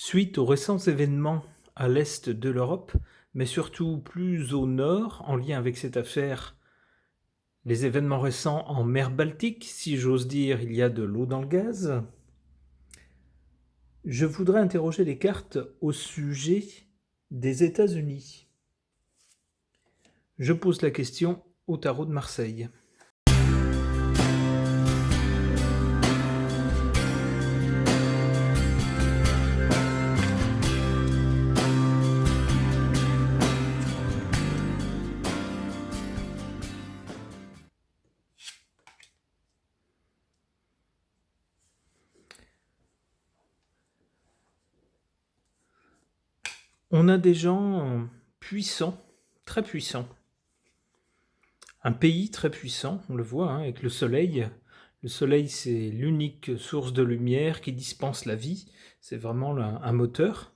Suite aux récents événements à l'est de l'Europe, mais surtout plus au nord, en lien avec cette affaire, les événements récents en mer Baltique, si j'ose dire, il y a de l'eau dans le gaz. Je voudrais interroger les cartes au sujet des États-Unis. Je pose la question au tarot de Marseille. On a des gens puissants, très puissants. Un pays très puissant, on le voit, avec le soleil. Le soleil, c'est l'unique source de lumière qui dispense la vie. C'est vraiment un moteur.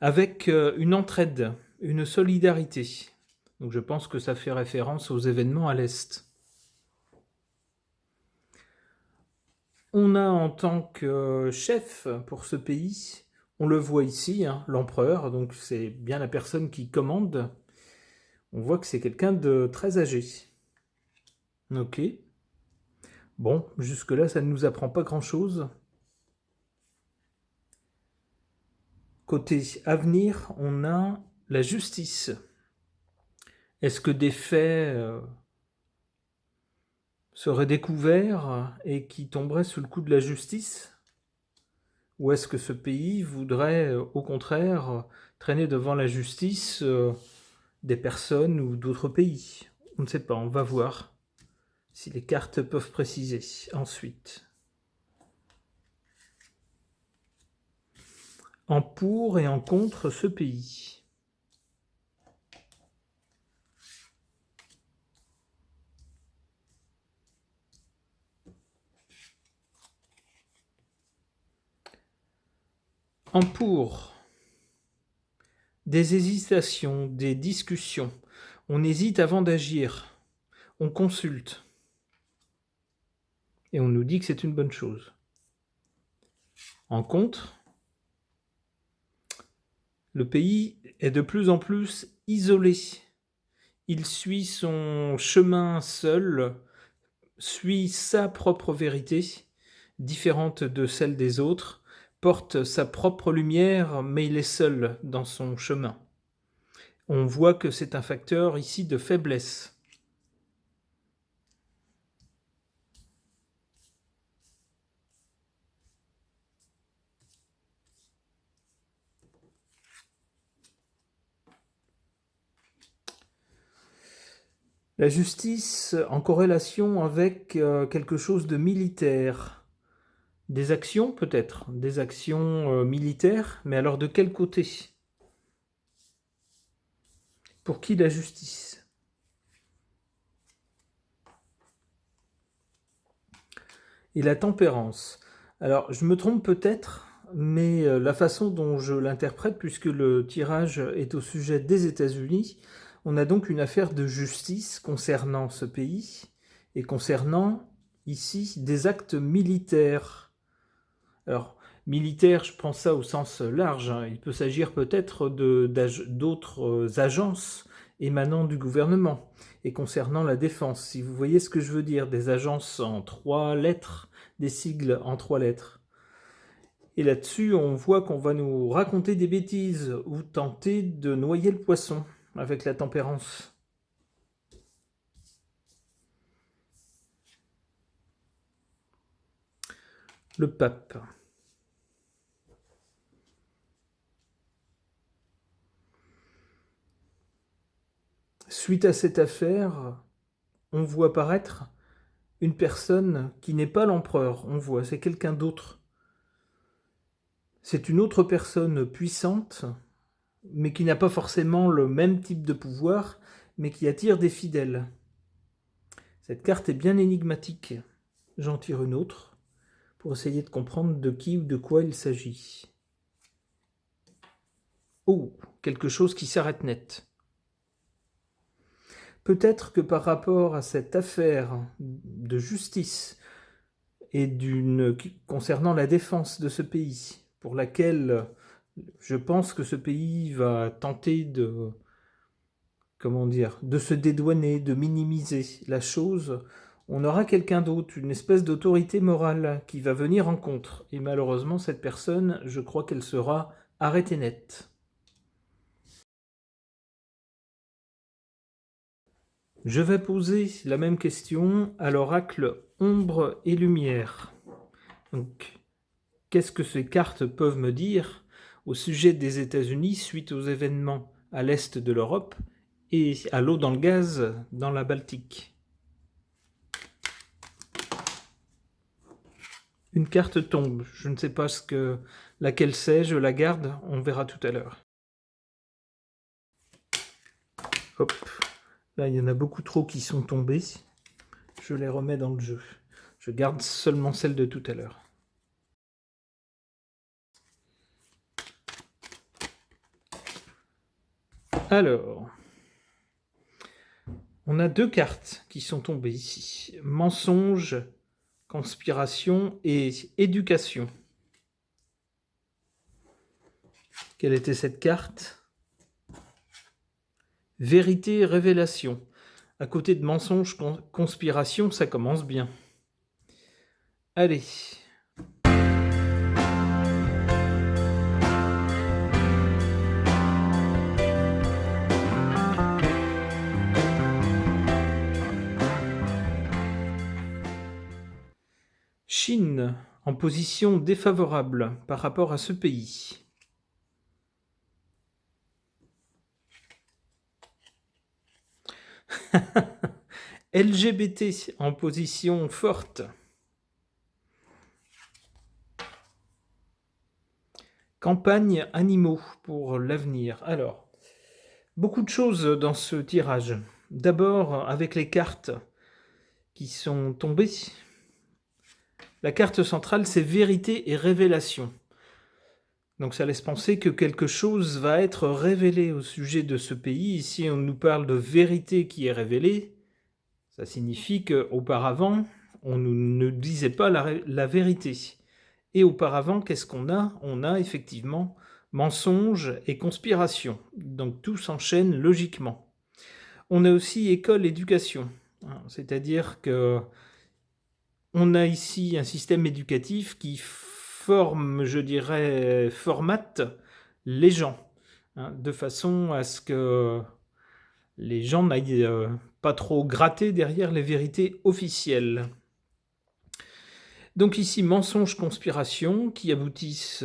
Avec une entraide, une solidarité. Donc je pense que ça fait référence aux événements à l'Est. On a en tant que chef pour ce pays, on le voit ici, l'empereur, donc c'est bien la personne qui commande. On voit que c'est quelqu'un de très âgé. Ok. Bon, jusque-là, ça ne nous apprend pas grand-chose. Côté avenir, on a la justice. Est-ce que des faits seraient découverts et qui tomberaient sous le coup de la justice? Ou est-ce que ce pays voudrait, au contraire, traîner devant la justice des personnes ou d'autres pays? On ne sait pas, on va voir si les cartes peuvent préciser. Ensuite, en pour et en contre ce pays. En pour, des hésitations, des discussions. On hésite avant d'agir. On consulte. Et on nous dit que c'est une bonne chose. En contre, le pays est de plus en plus isolé. Il suit son chemin seul, suit sa propre vérité, différente de celle des autres, porte sa propre lumière, mais il est seul dans son chemin. On voit que c'est un facteur ici de faiblesse. La justice en corrélation avec quelque chose de militaire. Des actions peut-être, des actions militaires, mais alors de quel côté? Pour qui la justice? Et la tempérance. Alors, je me trompe peut-être, mais la façon dont je l'interprète, puisque le tirage est au sujet des États-Unis, on a donc une affaire de justice concernant ce pays et concernant ici des actes militaires. Alors, militaire, je prends ça au sens large. Il peut s'agir peut-être d'autres agences émanant du gouvernement et concernant la défense. Si vous voyez ce que je veux dire, des agences en 3 lettres, des sigles en 3 lettres. Et là-dessus, on voit qu'on va nous raconter des bêtises ou tenter de noyer le poisson avec la tempérance. Le pape. Suite à cette affaire, on voit apparaître une personne qui n'est pas l'empereur. On voit, c'est quelqu'un d'autre. C'est une autre personne puissante, mais qui n'a pas forcément le même type de pouvoir, mais qui attire des fidèles. Cette carte est bien énigmatique. J'en tire une autre pour essayer de comprendre de qui ou de quoi il s'agit. Oh, quelque chose qui s'arrête net. Peut-être que par rapport à cette affaire de justice et concernant la défense de ce pays, pour laquelle je pense que ce pays va tenter de, comment dire, de se dédouaner, de minimiser la chose, on aura quelqu'un d'autre, une espèce d'autorité morale qui va venir en contre. Et malheureusement, cette personne, je crois qu'elle sera arrêtée net. Je vais poser la même question à l'oracle ombre et lumière. Donc, qu'est-ce que ces cartes peuvent me dire au sujet des États-Unis suite aux événements à l'est de l'Europe et à l'eau dans le gaz dans la Baltique? Une carte tombe, je ne sais pas laquelle c'est, je la garde, on verra tout à l'heure. Hop, là il y en a beaucoup trop qui sont tombés, je les remets dans le jeu. Je garde seulement celle de tout à l'heure. Alors, on a deux cartes qui sont tombées ici. Mensonge, conspiration et éducation. Quelle était cette carte? Vérité et révélation. À côté de mensonge, conspiration, ça commence bien. Allez. Chine, en position défavorable par rapport à ce pays. LGBT en position forte. Campagne animaux pour l'avenir. Alors, beaucoup de choses dans ce tirage. D'abord, avec les cartes qui sont tombées. La carte centrale, c'est vérité et révélation. Donc ça laisse penser que quelque chose va être révélé au sujet de ce pays. Ici, on nous parle de vérité qui est révélée. Ça signifie qu'auparavant, on ne disait pas la vérité. Et auparavant, qu'est-ce qu'on a? On a effectivement mensonge et conspiration. Donc tout s'enchaîne logiquement. On a aussi école, éducation. C'est-à-dire que on a ici un système éducatif qui forme, je dirais, formate les gens, de façon à ce que les gens n'aillent pas trop gratter derrière les vérités officielles. Donc ici, mensonges, conspirations qui aboutissent,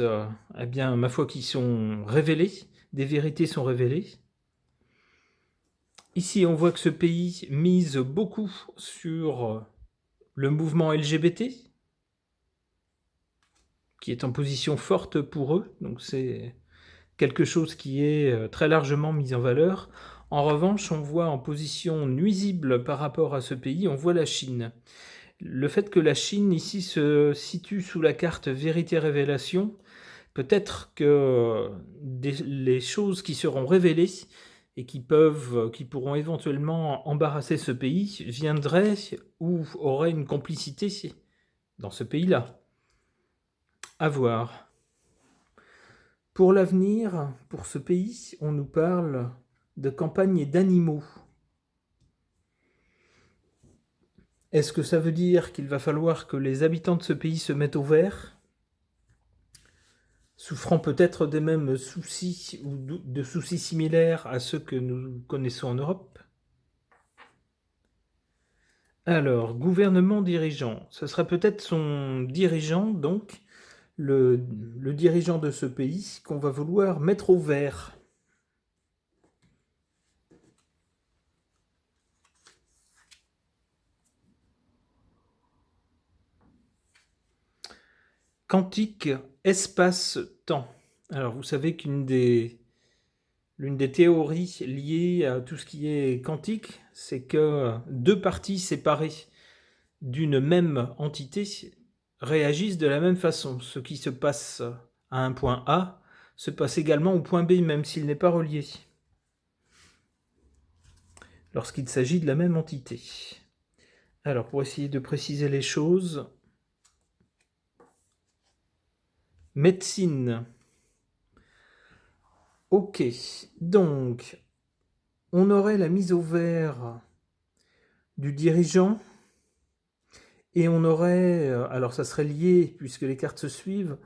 eh bien, ma foi, qui sont révélés, des vérités sont révélées. Ici, on voit que ce pays mise beaucoup sur le mouvement LGBT, qui est en position forte pour eux, donc c'est quelque chose qui est très largement mis en valeur. En revanche, on voit en position nuisible par rapport à ce pays, on voit la Chine. Le fait que la Chine ici se situe sous la carte vérité-révélation, peut-être que les choses qui seront révélées et qui pourront éventuellement embarrasser ce pays viendraient ou auraient une complicité dans ce pays-là. À voir. Pour l'avenir, pour ce pays, on nous parle de campagne d'animaux. Est-ce que ça veut dire qu'il va falloir que les habitants de ce pays se mettent au vert, souffrant peut-être des mêmes soucis ou de soucis similaires à ceux que nous connaissons en Europe? Alors, gouvernement dirigeant, ce sera peut-être son dirigeant, donc, le dirigeant de ce pays qu'on va vouloir mettre au vert. Quantique, espace-temps. Alors, vous savez l'une des théories liées à tout ce qui est quantique, c'est que deux parties séparées d'une même entité réagissent de la même façon. Ce qui se passe à un point A se passe également au point B, même s'il n'est pas relié, lorsqu'il s'agit de la même entité. Alors, pour essayer de préciser les choses, Médecine. Ok, donc on aurait la mise au vert du dirigeant et on aurait, alors ça serait lié, puisque les cartes se suivent,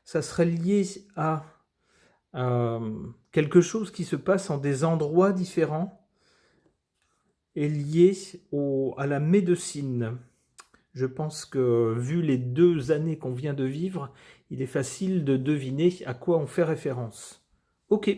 ça serait lié à quelque chose qui se passe en des endroits différents et lié à la médecine. Je pense que, vu les 2 années qu'on vient de vivre, il est facile de deviner à quoi on fait référence. Ok.